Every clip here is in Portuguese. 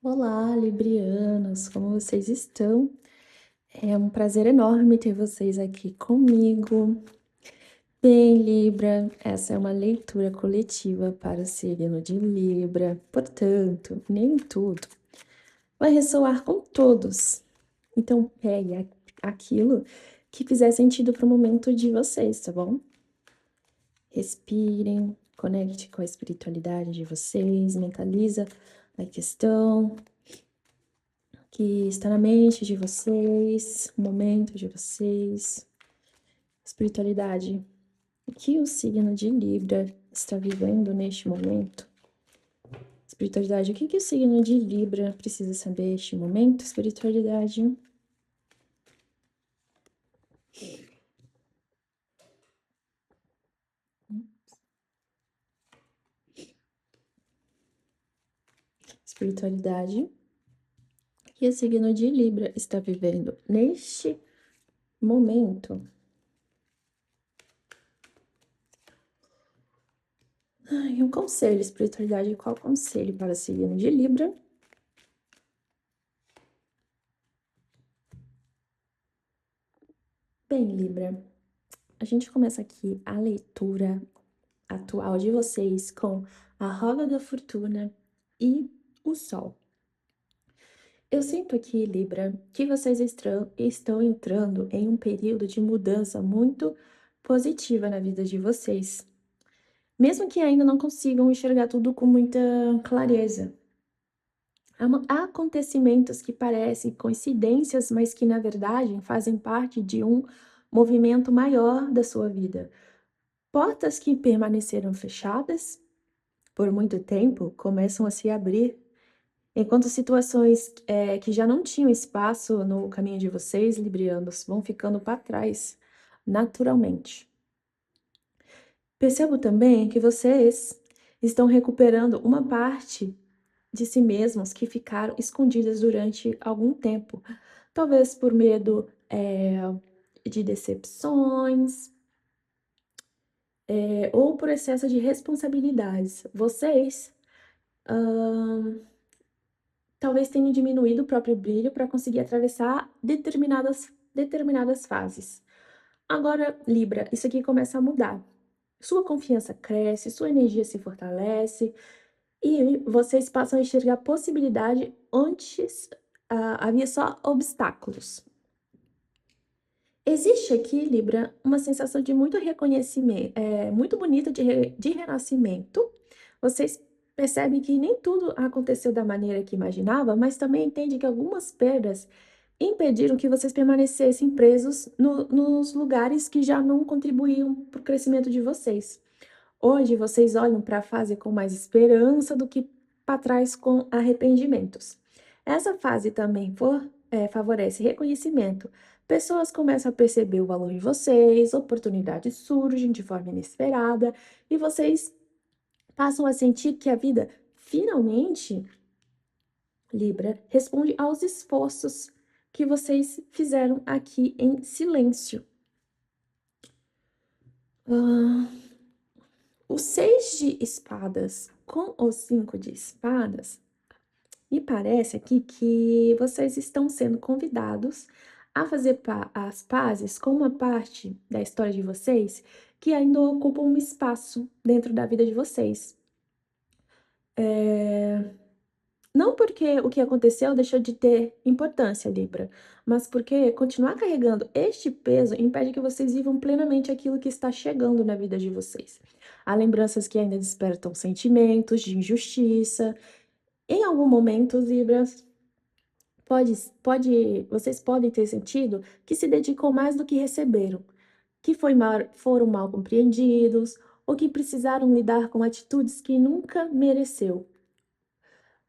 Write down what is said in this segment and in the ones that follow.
Olá, librianos, como vocês estão? É um prazer enorme ter vocês aqui comigo. Bem, Libra, essa é uma leitura coletiva para o signo de Libra, portanto, nem tudo vai ressoar com todos. Então, pegue aquilo que fizer sentido para o momento de vocês, tá bom? Respirem, conecte com a espiritualidade de vocês, mentaliza a questão que está na mente de vocês, o momento de vocês, espiritualidade. O que o signo de Libra está vivendo neste momento? Espiritualidade, o que o signo de Libra precisa saber neste momento? Espiritualidade. Espiritualidade. O que o signo de Libra está vivendo neste momento? Um conselho, espiritualidade, qual conselho para o signo de Libra? Bem, Libra, a gente começa aqui a leitura atual de vocês com a roda da fortuna e o sol. Eu sinto aqui, Libra, que vocês estão entrando em um período de mudança muito positiva na vida de vocês. Mesmo que ainda não consigam enxergar tudo com muita clareza. Há acontecimentos que parecem coincidências, mas que na verdade fazem parte de um movimento maior da sua vida. Portas que permaneceram fechadas por muito tempo começam a se abrir, enquanto situações que já não tinham espaço no caminho de vocês, librianos, vão ficando para trás, naturalmente. Percebo também que vocês estão recuperando uma parte de si mesmos que ficaram escondidas durante algum tempo, talvez por medo de decepções, ou por excesso de responsabilidades. Vocês talvez tenham diminuído o próprio brilho para conseguir atravessar determinadas fases. Agora, Libra, isso aqui começa a mudar. Sua confiança cresce, sua energia se fortalece e vocês passam a enxergar possibilidade antes havia só obstáculos. Existe aqui, Libra, uma sensação de muito reconhecimento, muito bonita de renascimento. Vocês percebem que nem tudo aconteceu da maneira que imaginava, mas também entendem que algumas perdas impediram que vocês permanecessem presos nos lugares que já não contribuíam para o crescimento de vocês. Hoje vocês olham para a fase com mais esperança do que para trás com arrependimentos. Essa fase também favorece reconhecimento. Pessoas começam a perceber o valor de vocês, oportunidades surgem de forma inesperada e vocês passam a sentir que a vida finalmente, Libra, responde aos esforços que vocês fizeram aqui em silêncio. Ah, o 6 de espadas com o 5 de espadas, me parece aqui que vocês estão sendo convidados a fazer as pazes com uma parte da história de vocês que ainda ocupa um espaço dentro da vida de vocês. Não porque o que aconteceu deixou de ter importância, Libra, mas porque continuar carregando este peso impede que vocês vivam plenamente aquilo que está chegando na vida de vocês. Há lembranças que ainda despertam sentimentos de injustiça. Em algum momento, Libra, vocês podem ter sentido que se dedicam mais do que receberam, que foram mal compreendidos ou que precisaram lidar com atitudes que nunca mereceu.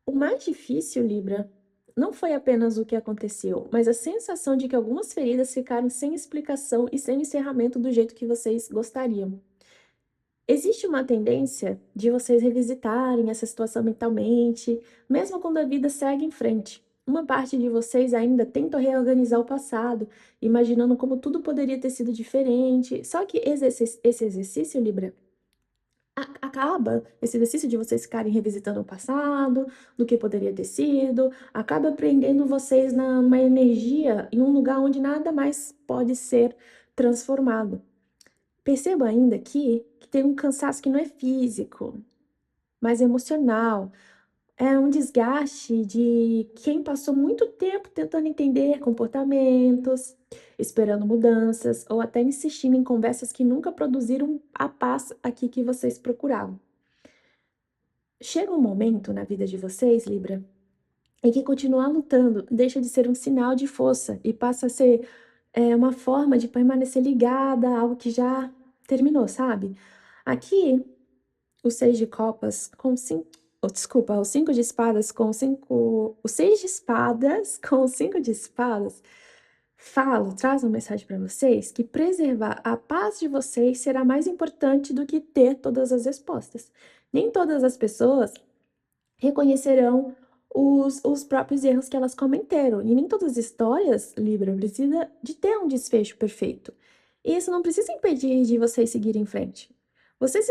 O mais difícil, Libra, não foi apenas o que aconteceu, mas a sensação de que algumas feridas ficaram sem explicação e sem encerramento do jeito que vocês gostariam. Existe uma tendência de vocês revisitarem essa situação mentalmente, mesmo quando a vida segue em frente. Uma parte de vocês ainda tenta reorganizar o passado, imaginando como tudo poderia ter sido diferente. Só que esse exercício, Libra, acaba esse exercício de vocês ficarem revisitando o passado, do que poderia ter sido, acaba prendendo vocês numa energia em um lugar onde nada mais pode ser transformado. Perceba ainda aqui que tem um cansaço que não é físico, mas emocional. É um desgaste de quem passou muito tempo tentando entender comportamentos, esperando mudanças ou até insistindo em conversas que nunca produziram a paz aqui que vocês procuravam. Chega um momento na vida de vocês, Libra, em que continuar lutando deixa de ser um sinal de força e passa a ser uma forma de permanecer ligada a algo que já terminou, sabe? Aqui, o seis de copas com cinco, desculpa, o cinco de espadas com cinco, o seis de espadas com o cinco de espadas traz uma mensagem para vocês que preservar a paz de vocês será mais importante do que ter todas as respostas. Nem todas as pessoas reconhecerão os próprios erros que elas cometeram. E nem todas as histórias, Libra, precisa de ter um desfecho perfeito. E isso não precisa impedir de vocês seguirem em frente. Vocês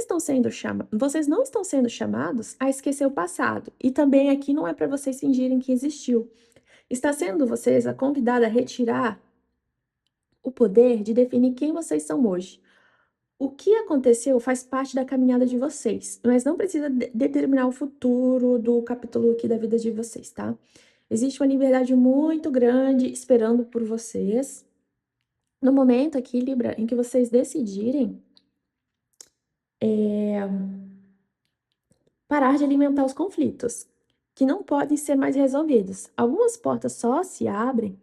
não estão sendo chamados a esquecer o passado. E também aqui não é para vocês fingirem que existiu. Está sendo vocês a convidada a retirar o poder de definir quem vocês são hoje. O que aconteceu faz parte da caminhada de vocês, mas não precisa determinar o futuro do capítulo aqui da vida de vocês, tá? Existe uma liberdade muito grande esperando por vocês. No momento aqui, Libra, em que vocês decidirem parar de alimentar os conflitos, que não podem ser mais resolvidos. Algumas portas só se abrem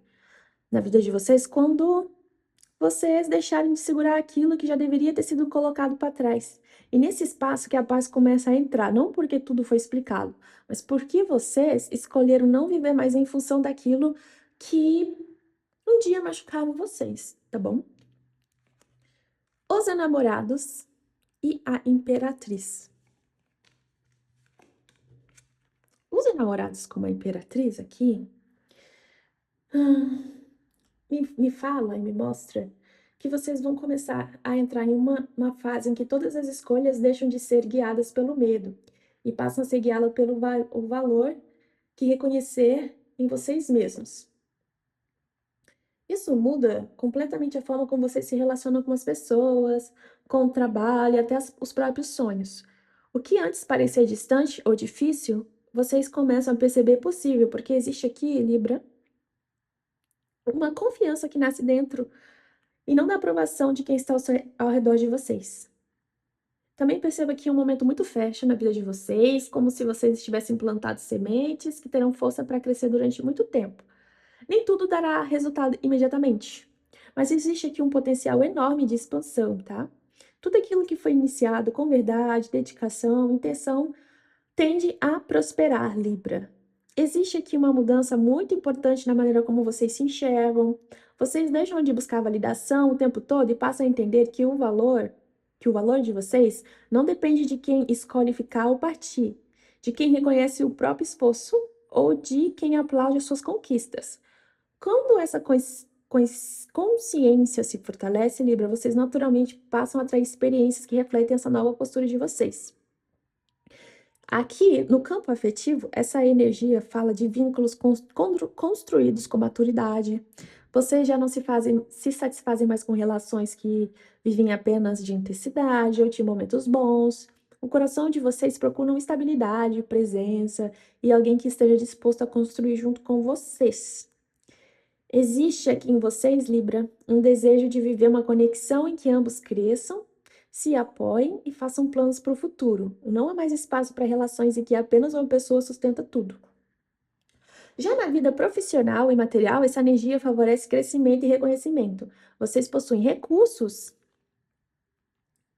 na vida de vocês quando vocês deixarem de segurar aquilo que já deveria ter sido colocado para trás. E nesse espaço que a paz começa a entrar, não porque tudo foi explicado, mas porque vocês escolheram não viver mais em função daquilo que um dia machucaram vocês, tá bom? Os enamorados e a imperatriz. Os enamorados com a imperatriz aqui me fala e me mostra que vocês vão começar a entrar em uma fase em que todas as escolhas deixam de ser guiadas pelo medo e passam a ser guiadas pelo o valor que reconhecer em vocês mesmos. Isso muda completamente a forma como vocês se relacionam com as pessoas, com o trabalho, até os próprios sonhos. O que antes parecia distante ou difícil, vocês começam a perceber possível, porque existe aqui, Libra, uma confiança que nasce dentro e não da aprovação de quem está ao redor de vocês. Também perceba que é um momento muito fértil na vida de vocês, como se vocês tivessem plantado sementes que terão força para crescer durante muito tempo. Nem tudo dará resultado imediatamente, mas existe aqui um potencial enorme de expansão, tá? Tudo aquilo que foi iniciado com verdade, dedicação, intenção, tende a prosperar, Libra. Existe aqui uma mudança muito importante na maneira como vocês se enxergam. Vocês deixam de buscar validação o tempo todo e passam a entender que o valor de vocês não depende de quem escolhe ficar ou partir, de quem reconhece o próprio esforço ou de quem aplaude as suas conquistas. Quando essa consciência se fortalece, Libra, vocês naturalmente passam a atrair experiências que refletem essa nova postura de vocês. Aqui, no campo afetivo, essa energia fala de vínculos construídos com maturidade. Vocês já não se satisfazem mais com relações que vivem apenas de intensidade ou de momentos bons. O coração de vocês procura estabilidade, presença e alguém que esteja disposto a construir junto com vocês. Existe aqui em vocês, Libra, um desejo de viver uma conexão em que ambos cresçam, se apoiem e façam planos para o futuro. Não há mais espaço para relações em que apenas uma pessoa sustenta tudo. Já na vida profissional e material, essa energia favorece crescimento e reconhecimento. Vocês possuem recursos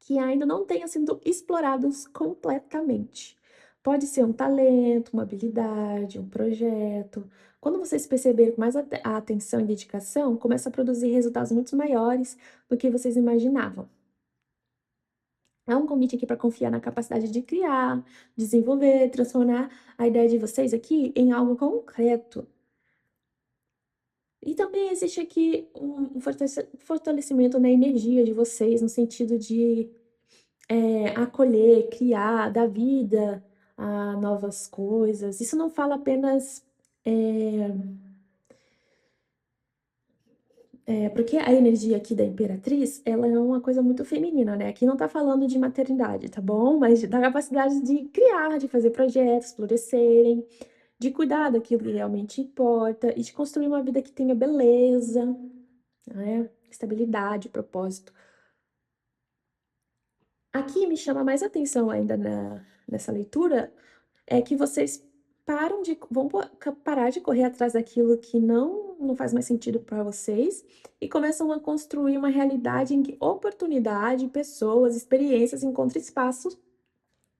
que ainda não tenham sido explorados completamente. Pode ser um talento, uma habilidade, um projeto. Quando vocês perceberem com mais a atenção e dedicação, começa a produzir resultados muito maiores do que vocês imaginavam. É um convite aqui para confiar na capacidade de criar, desenvolver, transformar a ideia de vocês aqui em algo concreto. E também existe aqui um fortalecimento na energia de vocês, no sentido de acolher, criar, dar vida a novas coisas. Isso não fala apenas, eh porque a energia aqui da imperatriz, ela é uma coisa muito feminina, né, aqui não tá falando de maternidade, tá bom, mas da capacidade de criar, de fazer projetos florescerem, de cuidar daquilo que realmente importa e de construir uma vida que tenha beleza, né, estabilidade, propósito. Aqui me chama mais atenção ainda nessa leitura, é que vocês param de vão parar de correr atrás daquilo que não faz mais sentido para vocês e começam a construir uma realidade em que oportunidade, pessoas, experiências encontram espaço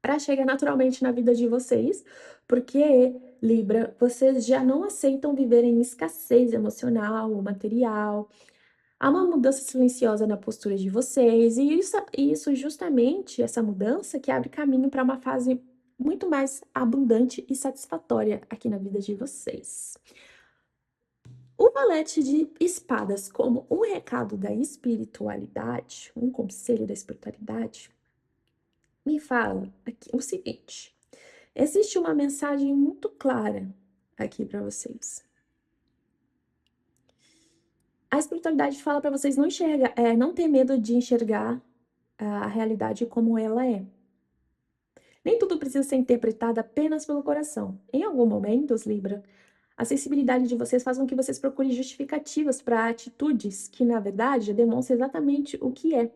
para chegar naturalmente na vida de vocês, porque, Libra, vocês já não aceitam viver em escassez emocional ou material. Há uma mudança silenciosa na postura de vocês, e isso justamente, essa mudança que abre caminho para uma fase muito mais abundante e satisfatória aqui na vida de vocês. O valete de espadas como um recado da espiritualidade, um conselho da espiritualidade, me fala aqui o seguinte: existe uma mensagem muito clara aqui para vocês. A espiritualidade fala para vocês não ter medo de enxergar a realidade como ela é. Nem tudo precisa ser interpretado apenas pelo coração. Em algum momentos, Libra, a sensibilidade de vocês faz com que vocês procurem justificativas para atitudes que, na verdade, demonstram exatamente o que é.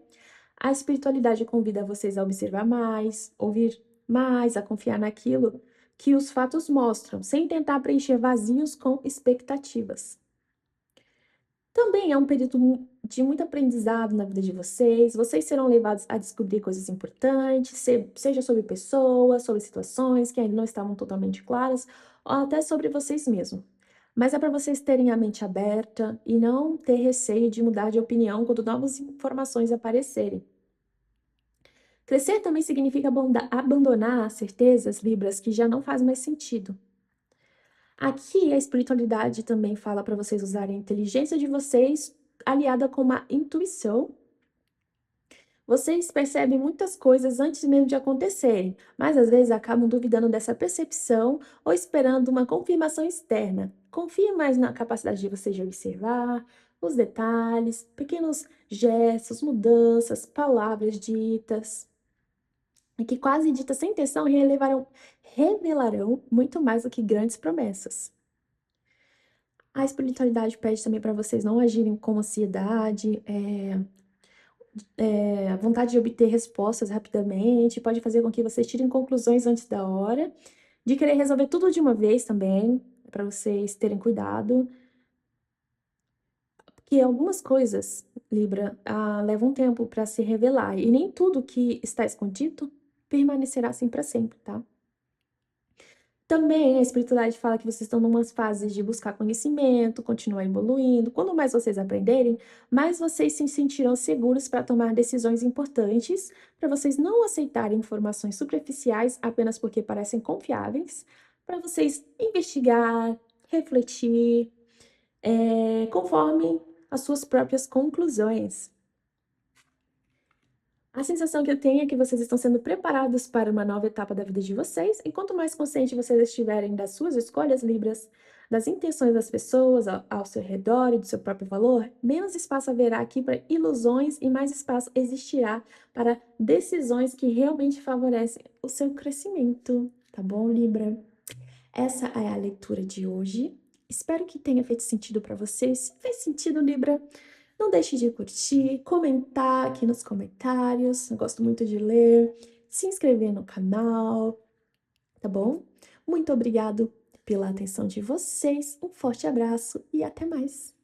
A espiritualidade convida vocês a observar mais, ouvir mais, a confiar naquilo que os fatos mostram, sem tentar preencher vazios com expectativas. Também é um período de muito aprendizado na vida de vocês. Vocês serão levados a descobrir coisas importantes, seja sobre pessoas, sobre situações que ainda não estavam totalmente claras, ou até sobre vocês mesmos. Mas é para vocês terem a mente aberta e não ter receio de mudar de opinião quando novas informações aparecerem. Crescer também significa abandonar certezas, Libras, que já não fazem mais sentido. Aqui a espiritualidade também fala para vocês usarem a inteligência de vocês aliada com uma intuição. Vocês percebem muitas coisas antes mesmo de acontecerem, mas às vezes acabam duvidando dessa percepção ou esperando uma confirmação externa. Confie mais na capacidade de vocês de observar os detalhes, pequenos gestos, mudanças, palavras ditas, e que quase ditas sem intenção revelarão muito mais do que grandes promessas. A espiritualidade pede também para vocês não agirem com ansiedade, a vontade de obter respostas rapidamente, pode fazer com que vocês tirem conclusões antes da hora, de querer resolver tudo de uma vez também, para vocês terem cuidado, porque algumas coisas, Libra, levam tempo para se revelar, e nem tudo que está escondido permanecerá assim para sempre, tá? Também a espiritualidade fala que vocês estão numas fases de buscar conhecimento, continuar evoluindo. Quando mais vocês aprenderem, mais vocês se sentirão seguros para tomar decisões importantes, para vocês não aceitarem informações superficiais apenas porque parecem confiáveis, para vocês investigar, refletir, conforme as suas próprias conclusões. A sensação que eu tenho é que vocês estão sendo preparados para uma nova etapa da vida de vocês, e quanto mais consciente vocês estiverem das suas escolhas, Libras, das intenções das pessoas ao seu redor e do seu próprio valor, menos espaço haverá aqui para ilusões e mais espaço existirá para decisões que realmente favorecem o seu crescimento, tá bom, Libra? Essa é a leitura de hoje. Espero que tenha feito sentido para vocês. Se fez sentido, Libra, não deixe de curtir, comentar aqui nos comentários. Eu gosto muito de ler. Se inscrever no canal, tá bom? Muito obrigado pela atenção de vocês. Um forte abraço e até mais.